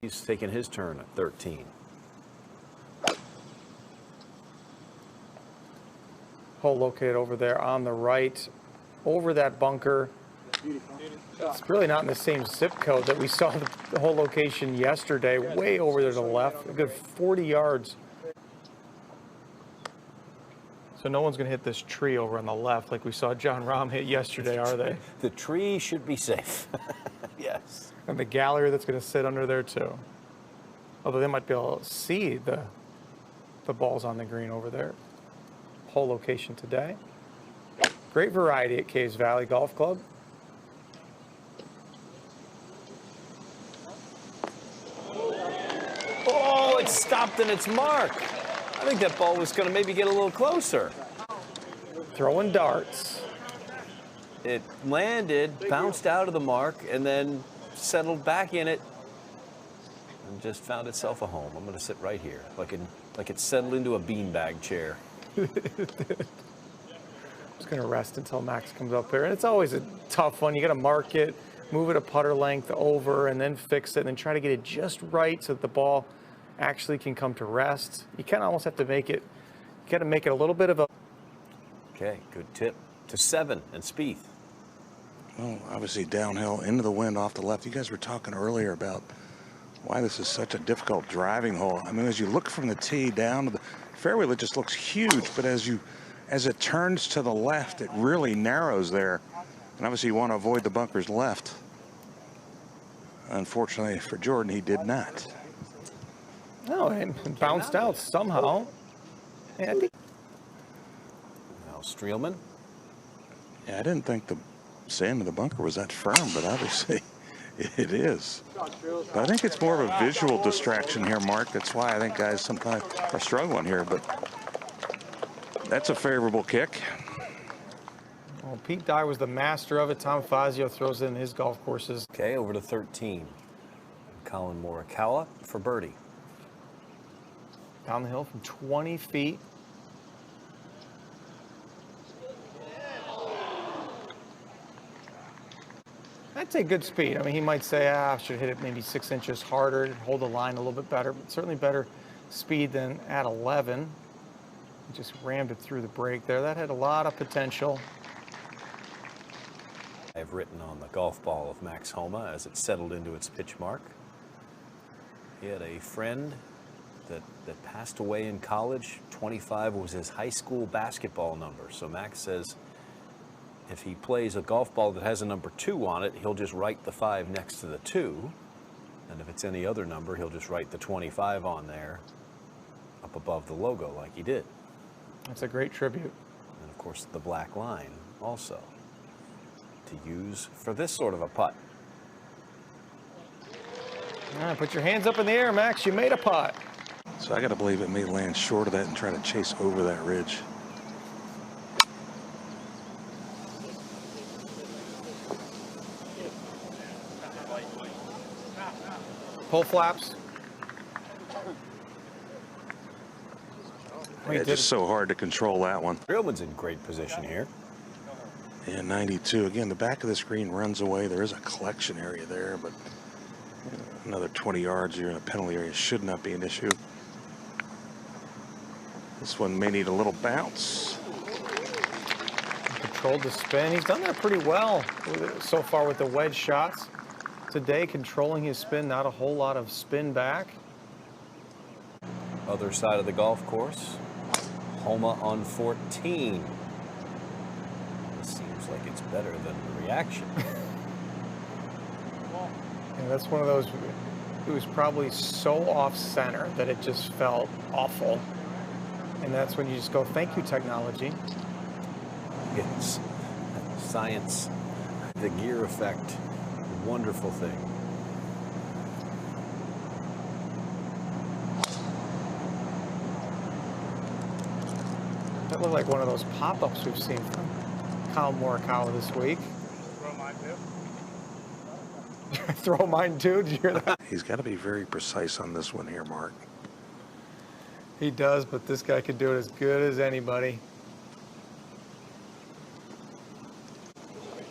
He's taking his turn at 13. Hole located over there on the right, over that bunker. It's really not in the same zip code that we saw the hole location yesterday, way over there to the left, a good 40 yards. So no one's going to hit this tree over on the left like we saw John Rahm hit yesterday, are they? The tree should be safe. Yes. And the gallery that's going to sit under there too. Although they might be able to see the balls on the green over there. Hole location today. Great variety at Caves Valley Golf Club. Oh, it stopped in its mark. I think that ball was going to maybe get a little closer. Throwing darts. It landed, bounced out of the mark, and then settled back in it and just found itself a home. I'm going to sit right here, like it settled into a beanbag chair. I'm just going to rest until Max comes up here. And it's always a tough one. You got to mark it, move it a putter length over, and then fix it, and then try to get it just right so that the ball actually can come to rest. You kind of almost have to make it, you got to make it a little bit of a... Okay, good tip to 7 and Spieth. Well, obviously downhill into the wind off the left. You guys were talking earlier about why this is such a difficult driving hole. I mean, as you look from the tee down to the fairway, it just looks huge, but as it turns to the left, it really narrows there. And obviously you want to avoid the bunkers left. Unfortunately for Jordan, he did not. No, and bounced out somehow. Yeah, I think. Now Streelman. Yeah, I didn't think the sand in the bunker was that firm, but obviously it is. But I think it's more of a visual distraction here, Mark. That's why I think guys sometimes are struggling here, but that's a favorable kick. Well, Pete Dye was the master of it. Tom Fazio throws it in his golf courses. Okay, over to 13. Colin Morikawa for birdie. Down the hill from 20 feet. I'd say good speed. I mean, he might say, I should hit it maybe 6 inches harder, hold the line a little bit better, but certainly better speed than at 11. Just rammed it through the break there. That had a lot of potential. I've written on the golf ball of Max Homa as it settled into its pitch mark. He had a friend that passed away in college. 25 was his high school basketball number. So Max says if he plays a golf ball that has a number 2 on it, he'll just write the 5 next to the 2. And if it's any other number, he'll just write the 25 on there up above the logo like he did. That's a great tribute. And of course, the black line also to use for this sort of a putt. All right, put your hands up in the air, Max. You made a putt. So I got to believe it may land short of that and try to chase over that ridge. Pull flaps. Yeah, just so hard to control that one. Streelman's in great position here. Yeah, 92. Again, the back of the screen runs away. There is a collection area there, but another 20 yards, you're in a penalty area. Should not be an issue. This one may need a little bounce. Controlled the spin. He's done that pretty well so far with the wedge shots. Today, controlling his spin, not a whole lot of spin back. Other side of the golf course. Homa on 14. This seems like it's better than the reaction. Yeah, that's one of those, it was probably so off center that it just felt awful. And that's when you just go, thank you, technology. It's science, the gear effect, wonderful thing. That looked like one of those pop-ups we've seen from Colin Morikawa this week. Throw mine too. Throw mine too, did you hear that? He's got to be very precise on this one here, Mark. He does, but this guy could do it as good as anybody.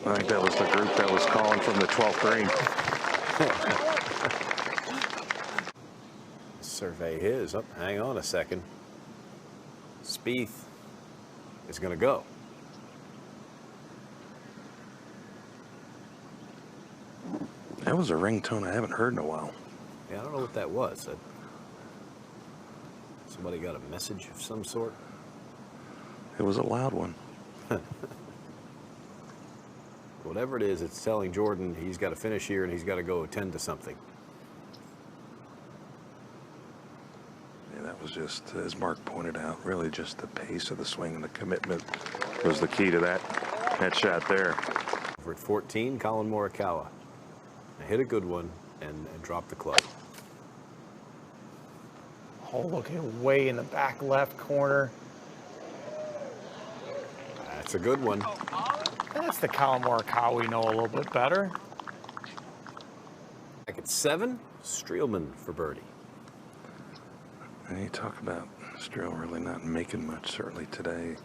I think that was the group that was calling from the 12th green. survey his. Oh, hang on a second. Spieth is going to go. That was a ringtone I haven't heard in a while. Yeah, I don't know what that was. Somebody got a message of some sort? It was a loud one. Whatever it is, it's telling Jordan he's got to finish here and he's got to go attend to something. Yeah, that was just, as Mark pointed out, really just the pace of the swing and the commitment was the key to that shot there. Over at 14, Colin Morikawa. Hit a good one and dropped the club. Oh, looking way in the back left corner. That's a good one. That's the Colin Morikawa we know a little bit better. Back at 7, Streelman for birdie. And you talk about Streel really not making much, certainly today.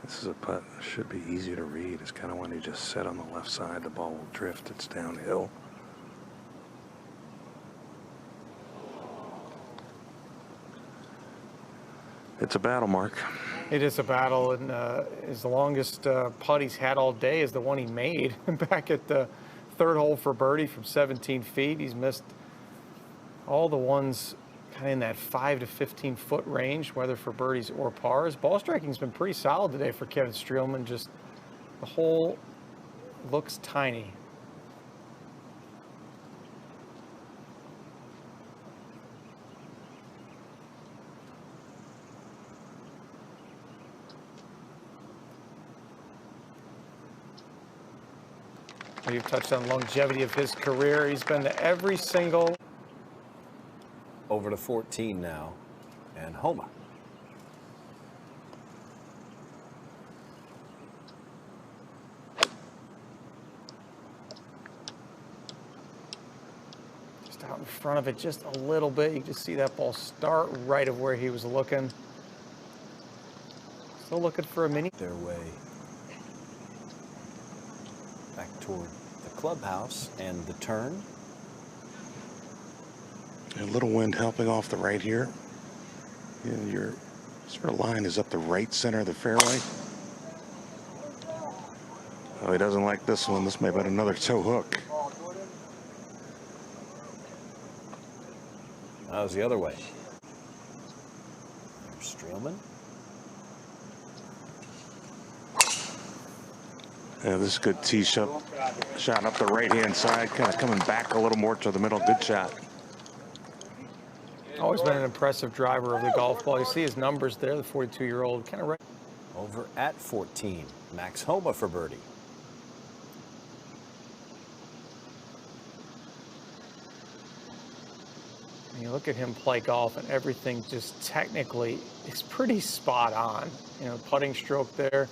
This is a putt that should be easy to read. It's kind of when you just set on the left side, the ball will drift. It's downhill. It's a battle, Mark. It is a battle, and his longest putt he's had all day is the one he made back at the 3rd hole for birdie from 17 feet. He's missed all the ones kind of in that 5 to 15 foot range, whether for birdies or pars. Ball striking's been pretty solid today for Kevin Streelman. Just the hole looks tiny. You've touched on longevity of his career. He's been to every single. Over to 14 now, and Homa. Just out in front of it just a little bit. You can just see that ball start right of where he was looking. Still looking for a mini. Their way back toward the clubhouse and the turn. A little wind helping off the right here. And your sort of line is up the right center of the fairway. Oh, he doesn't like this one. This may have been another toe hook. That was the other way. There's Streelman. Yeah, this is a good tee shot. Shot up the right-hand side, kind of coming back a little more to the middle. Good shot. Always been an impressive driver of the golf ball. You see his numbers there, the 42-year-old. Kind of right. Over at 14, Max Homa for birdie. And you look at him play golf, and everything just technically is pretty spot on. You know, putting stroke there,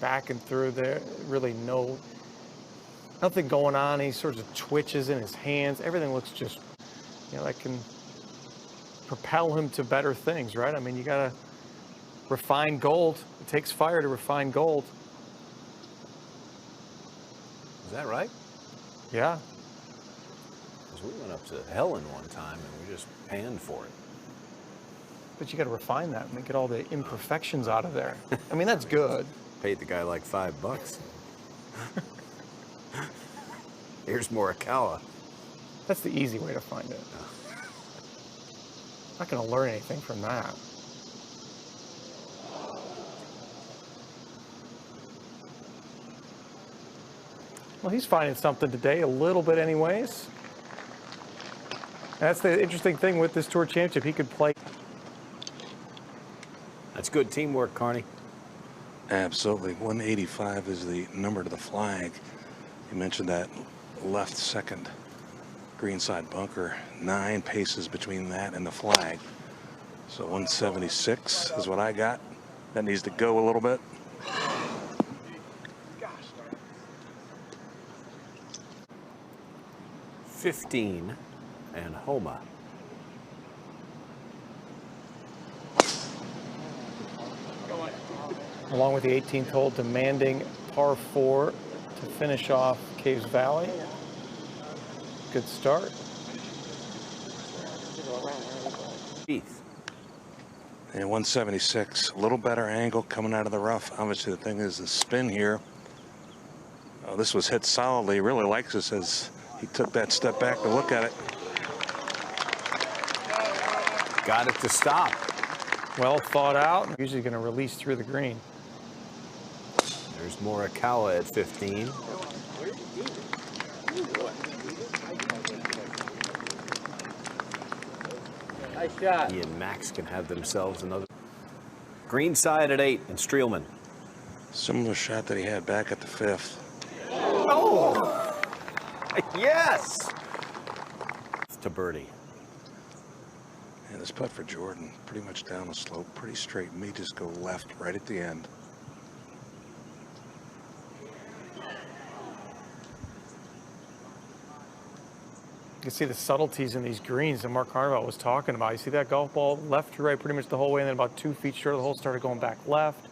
back and through there, really nothing going on. He sort of twitches in his hands. Everything looks just, you know, that can propel him to better things, right? I mean, you got to refine gold. It takes fire to refine gold. Is that right? Yeah. Because we went up to Helen one time and we just panned for it. But you got to refine that and get all the imperfections out of there. I mean, that's good. Paid the guy like $5. Here's Morikawa. That's the easy way to find it. Not going to learn anything from that. Well, he's finding something today, a little bit anyways. That's the interesting thing with this Tour Championship. He could play. That's good teamwork, Carney. Absolutely. 185 is the number to the flag. You mentioned that left second greenside bunker. 9 paces between that and the flag. So 176 is what I got. That needs to go a little bit. Gosh. 15 and Homa. Along with the 18th hole, demanding par 4 to finish off Caves Valley. Good start. Heath. And 176, a little better angle coming out of the rough. Obviously, the thing is the spin here. Oh, this was hit solidly. He really likes this as he took that step back to look at it. Got it to stop. Well thought out. Usually going to release through the green. There's Morikawa at 15. Nice shot. He and Max can have themselves another. Green side at 8, and Streelman. Similar shot that he had back at the 5th. Oh! Yes! To birdie. And this putt for Jordan, pretty much down the slope, pretty straight. May just go left right at the end. You can see the subtleties in these greens that Mark Carnevale was talking about. You see that golf ball left to right pretty much the whole way, and then about 2 feet short of the hole started going back left.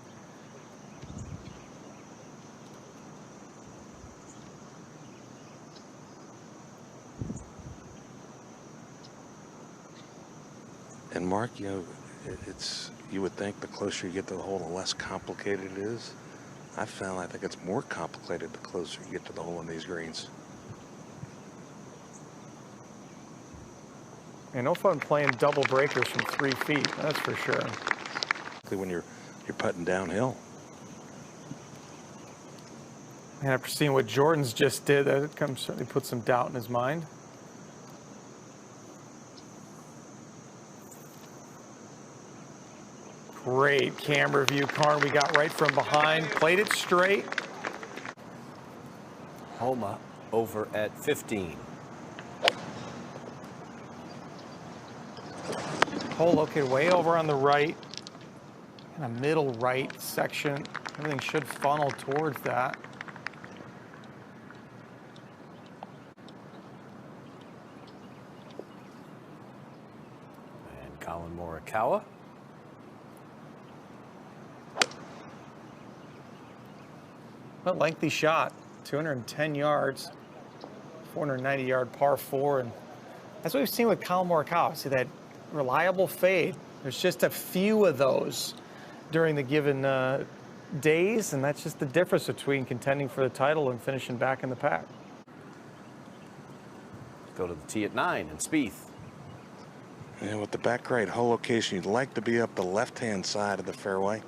And Mark, you know, you would think the closer you get to the hole, the less complicated it is. I think it's more complicated the closer you get to the hole in these greens. And no fun playing double breakers from 3 feet, that's for sure. When you're putting downhill. And after seeing what Jordan's just did, that certainly put some doubt in his mind. Great camera view, Karn. We got right from behind, played it straight. Homa over at 15. Hole located way over on the right, in a middle right section. Everything should funnel towards that. And Colin Morikawa. A lengthy shot, 210 yards, 490-yard par 4, and that's what we've seen with Colin Morikawa. See that reliable fade. There's just a few of those during the given days, and that's just the difference between contending for the title and finishing back in the pack. Go to the tee at 9, and Spieth. And with the back right hole location, you'd like to be up the left-hand side of the fairway.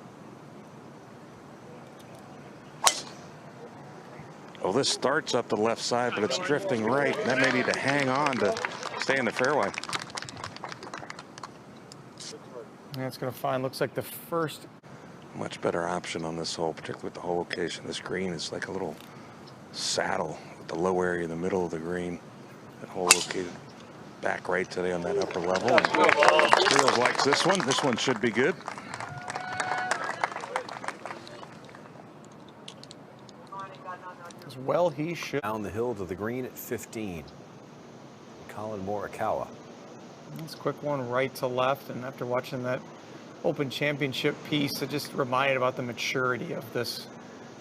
Oh, this starts up the left side, but it's drifting right. That may need to hang on to stay in the fairway. And it's going to find, looks like the first. Much better option on this hole, particularly with the hole location. This green is like a little saddle with the low area in the middle of the green. That hole located back right today on that upper level. Streelman likes this one. This one should be good. As well he should. Down the hill to the green at 15. Colin Morikawa. This quick one right to left, and after watching that Open Championship piece, it just reminded about the maturity of this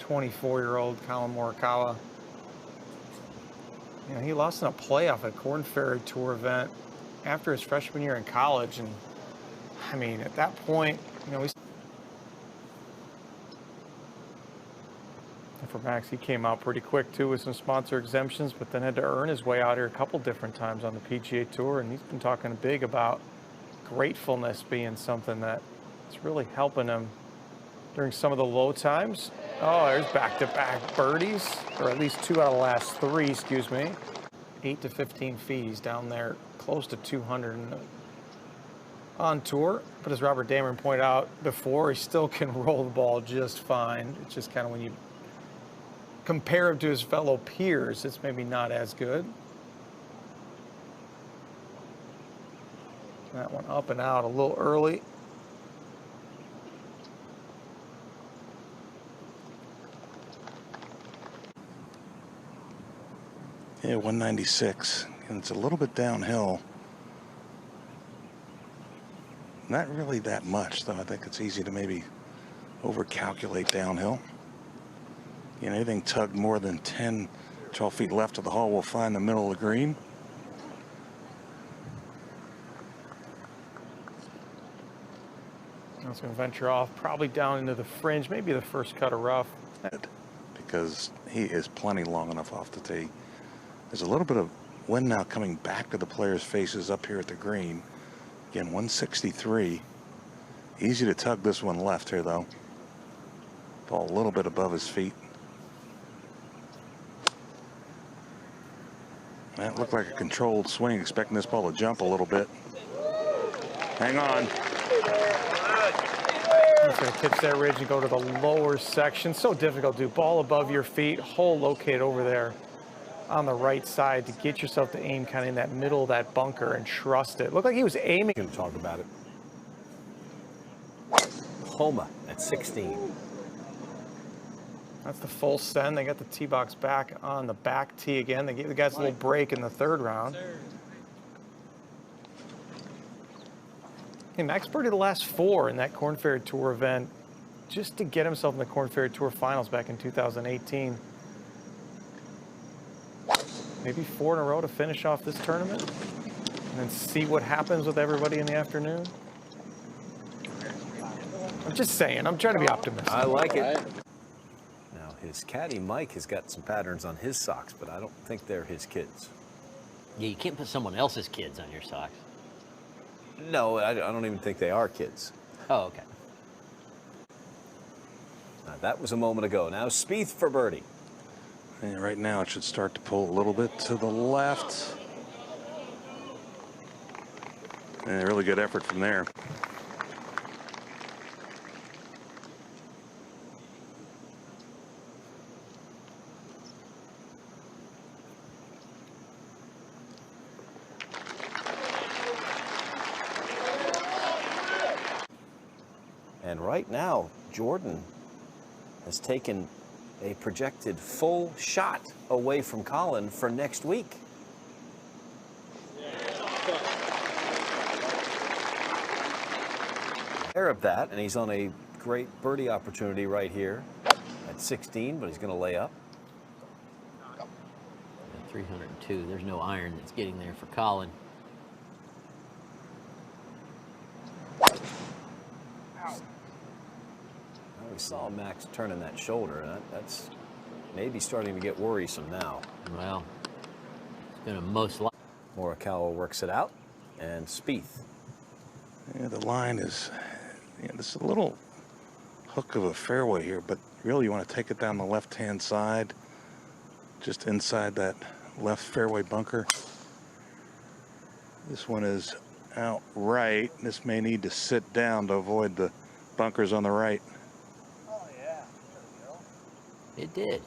24-year-old Colin Morikawa. You know, he lost in a playoff at Corn Ferry Tour event after his freshman year in college, and I mean, at that point, you know, for Max, he came out pretty quick too with some sponsor exemptions, but then had to earn his way out here a couple different times on the PGA Tour, and he's been talking big about gratefulness being something that is really helping him during some of the low times. Oh, there's back-to-back birdies, or at least 2 out of the last 3, excuse me. 8 to 15 feet, he's down there close to 200 on tour, but as Robert Dameron pointed out before, he still can roll the ball just fine. It's just kind of when you compare him to his fellow peers, it's maybe not as good. That one up and out a little early. Yeah, 196, and it's a little bit downhill. Not really that much, though. I think it's easy to maybe overcalculate downhill. You know, anything tugged more than 10, 12 feet left of the hole will find the middle of the green. Now it's going to venture off, probably down into the fringe, maybe the first cut of rough. Because he is plenty long enough off the tee. There's a little bit of wind now coming back to the players' faces up here at the green. Again, 163. Easy to tug this one left here, though. Ball a little bit above his feet. That looked like a controlled swing, expecting this ball to jump a little bit. Hang on. He's going to pitch that ridge and go to the lower section. So difficult to do. Ball above your feet, hole located over there on the right side to get yourself to aim kind of in that middle of that bunker and trust it. Looked like he was aiming. Going to talk about it. Homa at 16. That's the full send. They got the tee box back on the back tee again. They gave the guys a little break in the third round. Hey, Max birdied the last 4 in that Korn Ferry Tour event just to get himself in the Korn Ferry Tour finals back in 2018. Maybe 4 in a row to finish off this tournament and then see what happens with everybody in the afternoon. I'm just saying, I'm trying to be optimistic. I like it. Now, his caddy, Mike, has got some patterns on his socks, but I don't think they're his kids. Yeah, you can't put someone else's kids on your socks. No, I don't even think they are kids. Oh, okay. Now, that was a moment ago. Now, Spieth for birdie. And right now, it should start to pull a little bit to the left. And a really good effort from there. And right now, Jordan has taken a projected full shot away from Colin for next week. Aware of that, and he's on a great birdie opportunity right here at 16, but he's going to lay up. 302. There's no iron that's getting there for Colin. We saw Max turning that shoulder, and that's maybe starting to get worrisome now. Well, it's going to most likely. Morikawa works it out, and Spieth. Yeah, the line is, this is a little hook of a fairway here, but really you want to take it down the left-hand side, just inside that left fairway bunker. This one is out right. This may need to sit down to avoid the bunkers on the right. It did.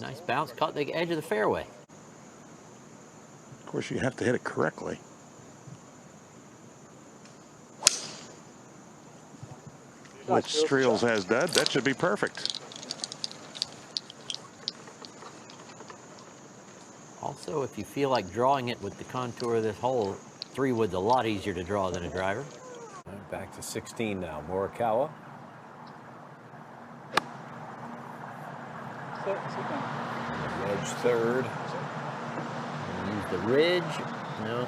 Nice bounce, caught the edge of the fairway. Of course, you have to hit it correctly. Which Streels has done. That should be perfect. Also, if you feel like drawing it with the contour of this hole, 3-wood's a lot easier to draw than a driver. Right, back to 16 now. Morikawa. Wedge third. Use the ridge. No.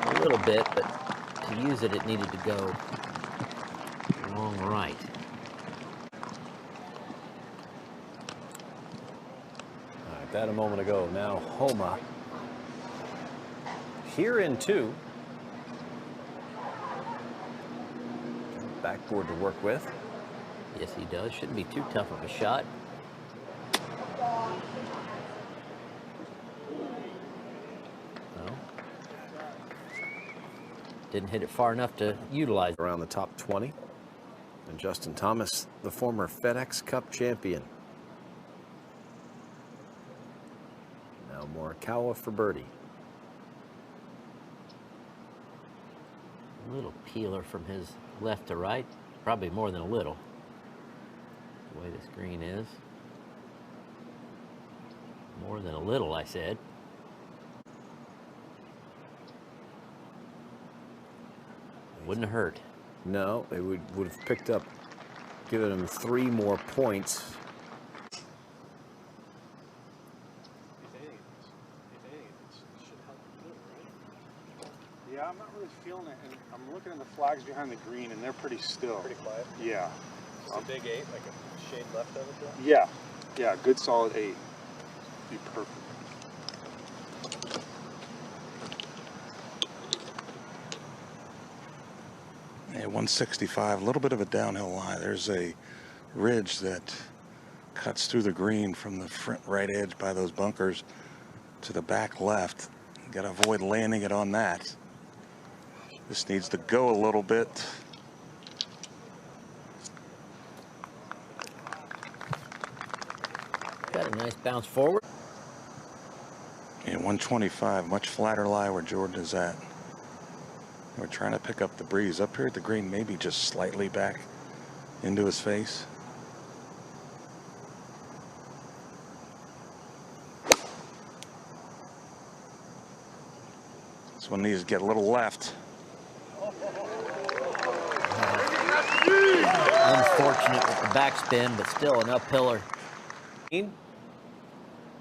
A little bit, but to use it, it needed to go long right. All right, that a moment ago. Now Homa. Here in 2. Backboard to work with. Yes, he does. Shouldn't be too tough of a shot. No. Didn't hit it far enough to utilize it. Around the top 20. And Justin Thomas, the former FedEx Cup champion. Now Morikawa for birdie. A little peeler from his left to right. Probably more than a little. The way this green is. More than a little, I said. Wouldn't have hurt. No, it would have picked up, given him 3 more points. Yeah, I'm not really feeling it, and I'm looking at the flags behind the green, and they're pretty still. Pretty quiet? Yeah. It's a big 8, like a shade left of it though? Yeah. Yeah, good solid 8. Be perfect. Yeah, 165, a little bit of a downhill lie. There's a ridge that cuts through the green from the front right edge by those bunkers to the back left. You got to avoid landing it on that. This needs to go a little bit. Got a nice bounce forward. And 125, much flatter lie where Jordan is at. We're trying to pick up the breeze up here at the green, maybe just slightly back into his face. This one needs to get a little left. Unfortunate with the backspin, but still an uphiller.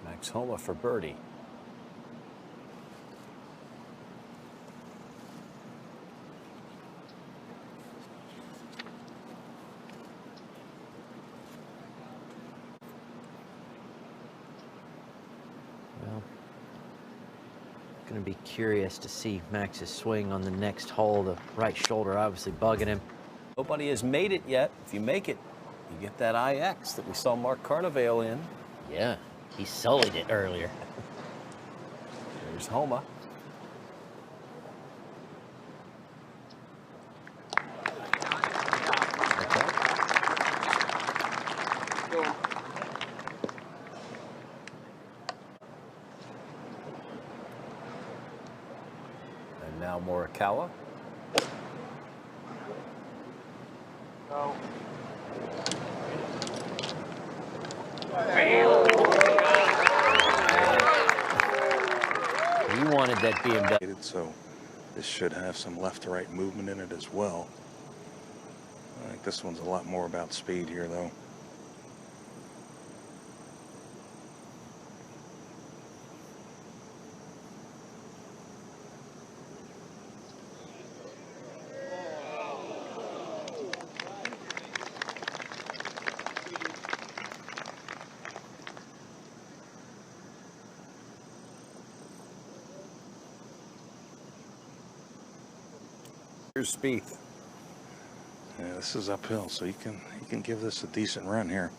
Max Homa for birdie. Well, going to be curious to see Max's swing on the next hole. The right shoulder obviously bugging him. Nobody has made it yet. If you make it, you get that IX that we saw Mark Carnevale in. Yeah, he sullied it earlier. There's Homa. And now Morikawa. He wanted that BMW. So this should have some left to right movement in it as well. I think this one's a lot more about speed here though. Here's Spieth. Yeah, this is uphill, so he can give this a decent run here.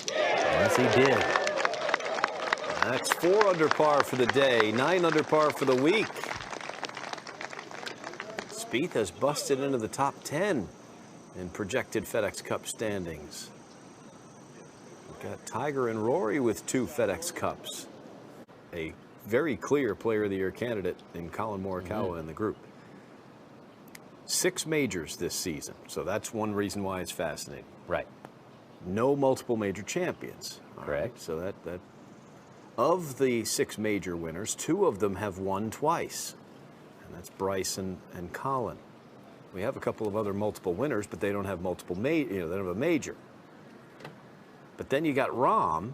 Yes, he did. That's 4 under par for the day, 9 under par for the week. Spieth has busted into the top 10 in projected FedEx Cup standings. We've got Tiger and Rory with 2 FedEx Cups. A very clear Player of the Year candidate in Colin Morikawa in the group. 6 majors this season, so that's one reason why it's fascinating. Right. No multiple major champions. Correct. Right, so that of the 6 major winners, 2 of them have won twice, and that's Bryson and Colin. We have a couple of other multiple winners, but they don't have multiple they don't have a major. But then you got Rahm,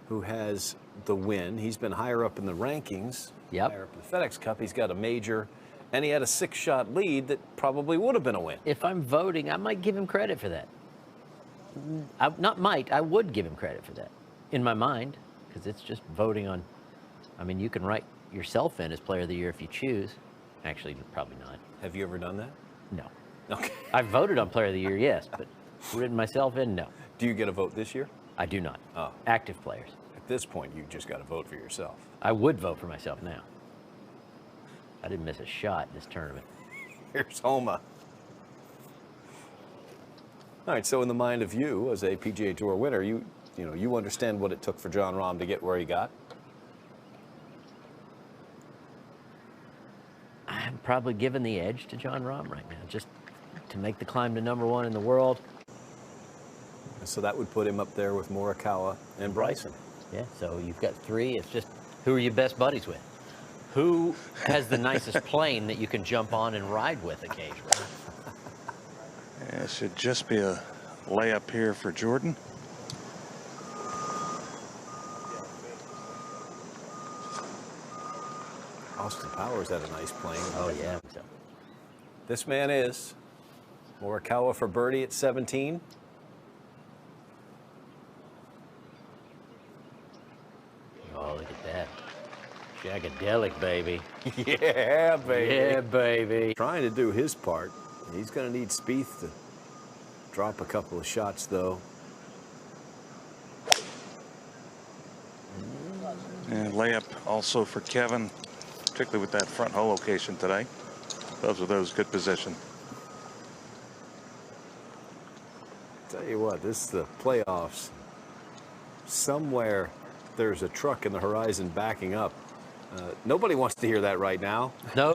who has the win. He's been higher up in the rankings. Yep. Higher up in the FedEx Cup. He's got a major. And he had a 6-shot lead that probably would have been a win. If I'm voting, I might give him credit for that. I would give him credit for that in my mind, because it's just voting on. I mean, you can write yourself in as Player of the Year if you choose. Actually, probably not. Have you ever done that? No. Okay. I've voted on Player of the Year, yes, but written myself in, no. Do you get a vote this year? I do not. Oh. Active players. At this point, you just got to vote for yourself. I would vote for myself now. I didn't miss a shot in this tournament. Here's Homa. All right, so in the mind of you as a PGA Tour winner, you understand what it took for Jon Rahm to get where he got? I'm probably giving the edge to Jon Rahm right now, just to make the climb to #1 in the world. So that would put him up there with Morikawa and Bryson. Yeah, so you've got 3. It's just, who are you best buddies with? Who has the nicest plane that you can jump on and ride with occasionally? Yeah, it should just be a layup here for Jordan. Austin Powers had a nice plane. Oh, yeah. This man is Morikawa for birdie at 17. Oh, look at that. Shagadelic, baby. Yeah, baby. Yeah, baby. Trying to do his part. He's going to need Spieth to drop a couple of shots, though. And layup also for Kevin, particularly with that front hole location today. Both of those good position. Tell you what, this is the playoffs. Somewhere there's a truck in the horizon backing up. Nobody wants to hear that right now. No.